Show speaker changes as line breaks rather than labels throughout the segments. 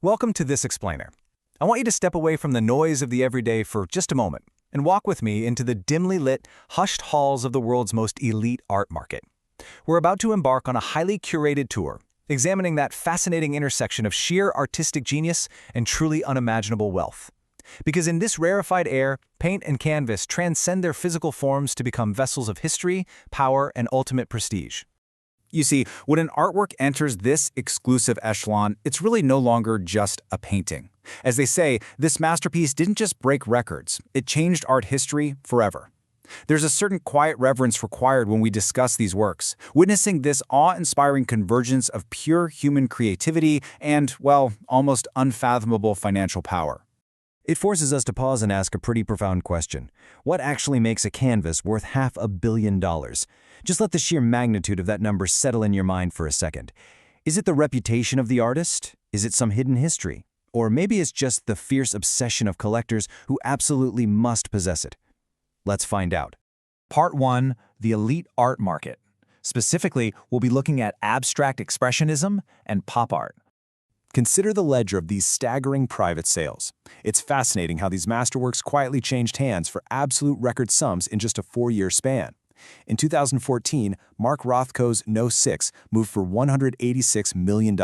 Welcome to This Explainer. I want you to step away from the noise of the everyday for just a moment and walk with me into the dimly lit, hushed halls of the world's most elite art market. We're about to embark on a highly curated tour, examining that fascinating intersection of sheer artistic genius and truly unimaginable wealth. Because in this rarefied air, paint and canvas transcend their physical forms to become vessels of history, power, and ultimate prestige.
You see, when an artwork enters this exclusive echelon, it's really no longer just a painting. As they say, this masterpiece didn't just break records, it changed art history forever. There's a certain quiet reverence required when we discuss these works, witnessing this awe-inspiring convergence of pure human creativity and, well, almost unfathomable financial power.
It forces us to pause and ask a pretty profound question. What actually makes a canvas worth $500 million? Just let the sheer magnitude of that number settle in your mind for a second. Is it the reputation of the artist? Is it some hidden history? Or maybe it's just the fierce obsession of collectors who absolutely must possess it. Let's find out.
Part 1, the elite art market. Specifically, we'll be looking at abstract expressionism and pop art.
Consider the ledger of these staggering private sales. It's fascinating how these masterworks quietly changed hands for absolute record sums in just a 4-year span. In 2014, Mark Rothko's No. 6 moved for $186 million.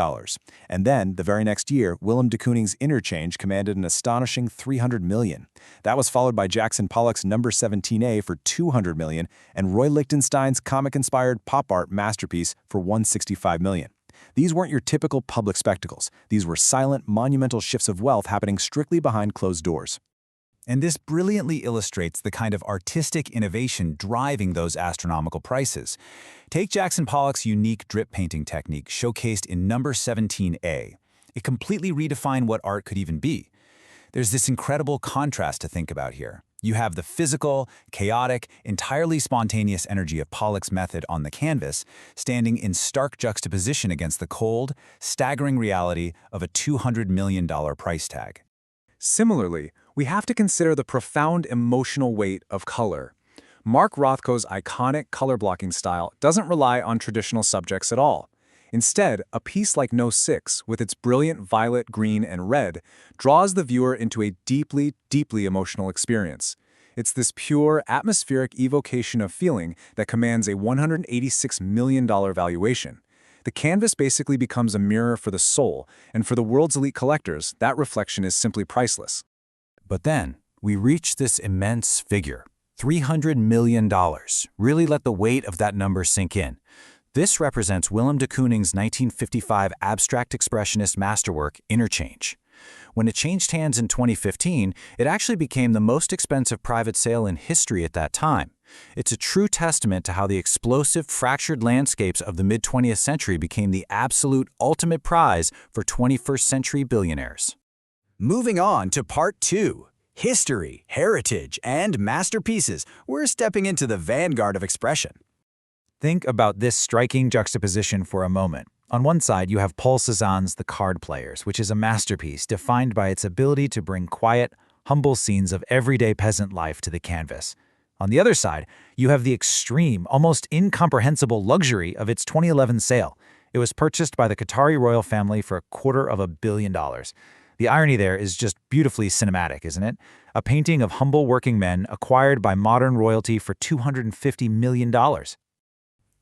And then, the very next year, Willem de Kooning's Interchange commanded an astonishing $300 million. That was followed by Jackson Pollock's No. 17A for $200 million and Roy Lichtenstein's comic-inspired pop art masterpiece for $165 million. These weren't your typical public spectacles. These were silent, monumental shifts of wealth happening strictly behind closed doors.
And this brilliantly illustrates the kind of artistic innovation driving those astronomical prices. Take Jackson Pollock's unique drip painting technique showcased in No. 17A. It completely redefined what art could even be. There's this incredible contrast to think about here. You have the physical, chaotic, entirely spontaneous energy of Pollock's method on the canvas, standing in stark juxtaposition against the cold, staggering reality of a $200 million price tag.
Similarly, we have to consider the profound emotional weight of color. Mark Rothko's iconic color blocking style doesn't rely on traditional subjects at all. Instead, a piece like No. 6, with its brilliant violet, green, and red, draws the viewer into a deeply, deeply emotional experience. It's this pure, atmospheric evocation of feeling that commands a $186 million valuation. The canvas basically becomes a mirror for the soul, and for the world's elite collectors, that reflection is simply priceless.
But then, we reach this immense figure, $300 million. Really let the weight of that number sink in. This represents Willem de Kooning's 1955 abstract expressionist masterwork, Interchange. When it changed hands in 2015, it actually became the most expensive private sale in history at that time. It's a true testament to how the explosive, fractured landscapes of the mid-20th century became the absolute ultimate prize for 21st century billionaires.
Moving on to Part 2, History, Heritage, and Masterpieces. We're stepping into the vanguard of expression.
Think about this striking juxtaposition for a moment. On one side, you have Paul Cézanne's The Card Players, which is a masterpiece defined by its ability to bring quiet, humble scenes of everyday peasant life to the canvas. On the other side, you have the extreme, almost incomprehensible luxury of its 2011 sale. It was purchased by the Qatari royal family for $250 million. The irony there is just beautifully cinematic, isn't it? A painting of humble working men acquired by modern royalty for $250 million.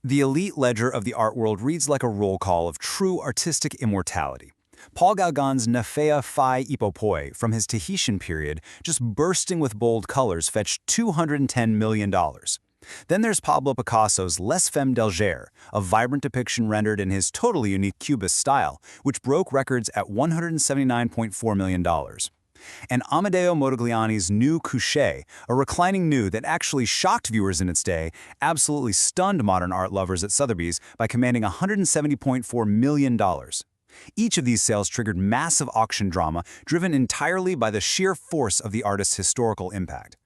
The elite ledger of the art world reads like a roll call of true artistic immortality. Paul Gauguin's Nafea Phi Ipopoi from his Tahitian period, just bursting with bold colors, fetched $210 million. Then there's Pablo Picasso's Les Femmes d'Alger, a vibrant depiction rendered in his totally unique Cubist style, which broke records at $179.4 million. And Amedeo Modigliani's New Couché, a reclining nude that actually shocked viewers in its day, absolutely stunned modern art lovers at Sotheby's by commanding $170.4 million. Each of these sales triggered massive auction drama driven entirely by the sheer force of the artist's historical impact.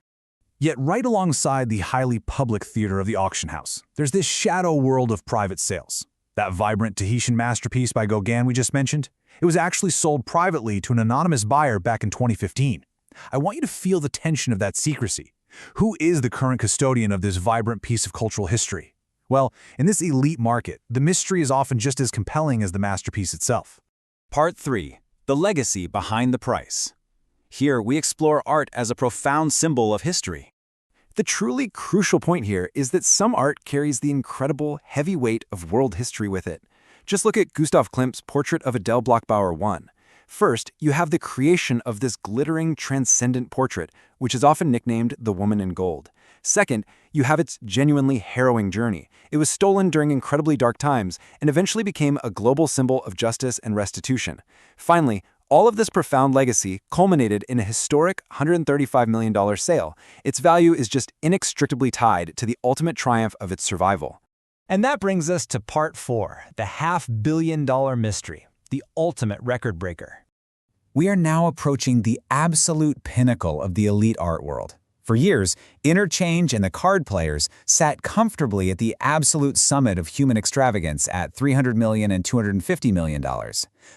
Yet right alongside the highly public theater of the auction house, there's this shadow world of private sales. That vibrant Tahitian masterpiece by Gauguin we just mentioned, it was actually sold privately to an anonymous buyer back in 2015. I want you to feel the tension of that secrecy. Who is the current custodian of this vibrant piece of cultural history? Well, in this elite market, the mystery is often just as compelling as the masterpiece itself.
Part 3. The legacy behind the price. Here, we explore art as a profound symbol of history. The truly crucial point here is that some art carries the incredible, heavy weight of world history with it. Just look at Gustav Klimt's portrait of Adele Bloch-Bauer I. First, you have the creation of this glittering, transcendent portrait, which is often nicknamed the Woman in Gold. Second, you have its genuinely harrowing journey. It was stolen during incredibly dark times and eventually became a global symbol of justice and restitution. Finally, all of this profound legacy culminated in a historic $135 million sale. Its value is just inextricably tied to the ultimate triumph of its survival.
And that brings us to part 4, the $500 million mystery, the ultimate record breaker.
We are now approaching the absolute pinnacle of the elite art world. For years, Interchange and the card players sat comfortably at the absolute summit of human extravagance at $300 million and $250 million.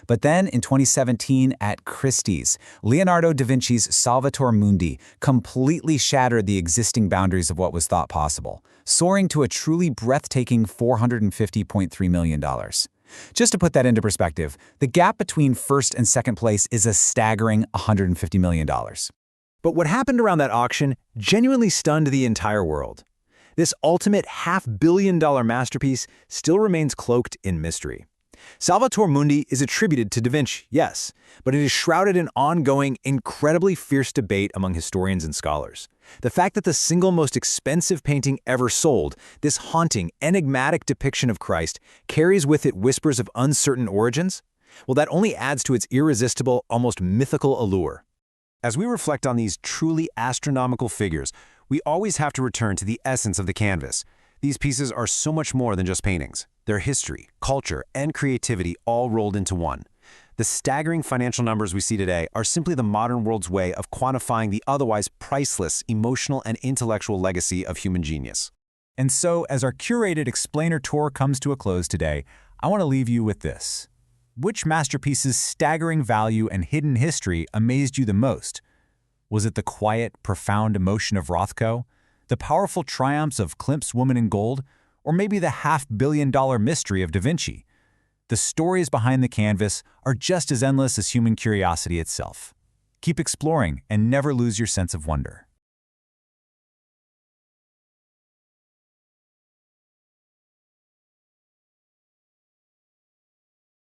But then, in 2017, at Christie's, Leonardo da Vinci's Salvator Mundi completely shattered the existing boundaries of what was thought possible, soaring to a truly breathtaking $450.3 million. Just to put that into perspective, the gap between first and second place is a staggering $150 million.
But what happened around that auction genuinely stunned the entire world. This ultimate $500 million masterpiece still remains cloaked in mystery. Salvator Mundi is attributed to da Vinci, yes, but it is shrouded in ongoing, incredibly fierce debate among historians and scholars. The fact that the single most expensive painting ever sold, this haunting, enigmatic depiction of Christ, carries with it whispers of uncertain origins, well, that only adds to its irresistible, almost mythical allure. As we reflect on these truly astronomical figures, we always have to return to the essence of the canvas. These pieces are so much more than just paintings. They're history, culture, and creativity all rolled into one. The staggering financial numbers we see today are simply the modern world's way of quantifying the otherwise priceless emotional and intellectual legacy of human genius.
And so, as our curated explainer tour comes to a close today, I want to leave you with this. Which masterpiece's staggering value and hidden history amazed you the most? Was it the quiet, profound emotion of Rothko, the powerful triumphs of Klimt's Woman in Gold, or maybe the $500 million mystery of da Vinci? The stories behind the canvas are just as endless as human curiosity itself. Keep exploring and never lose your sense of wonder.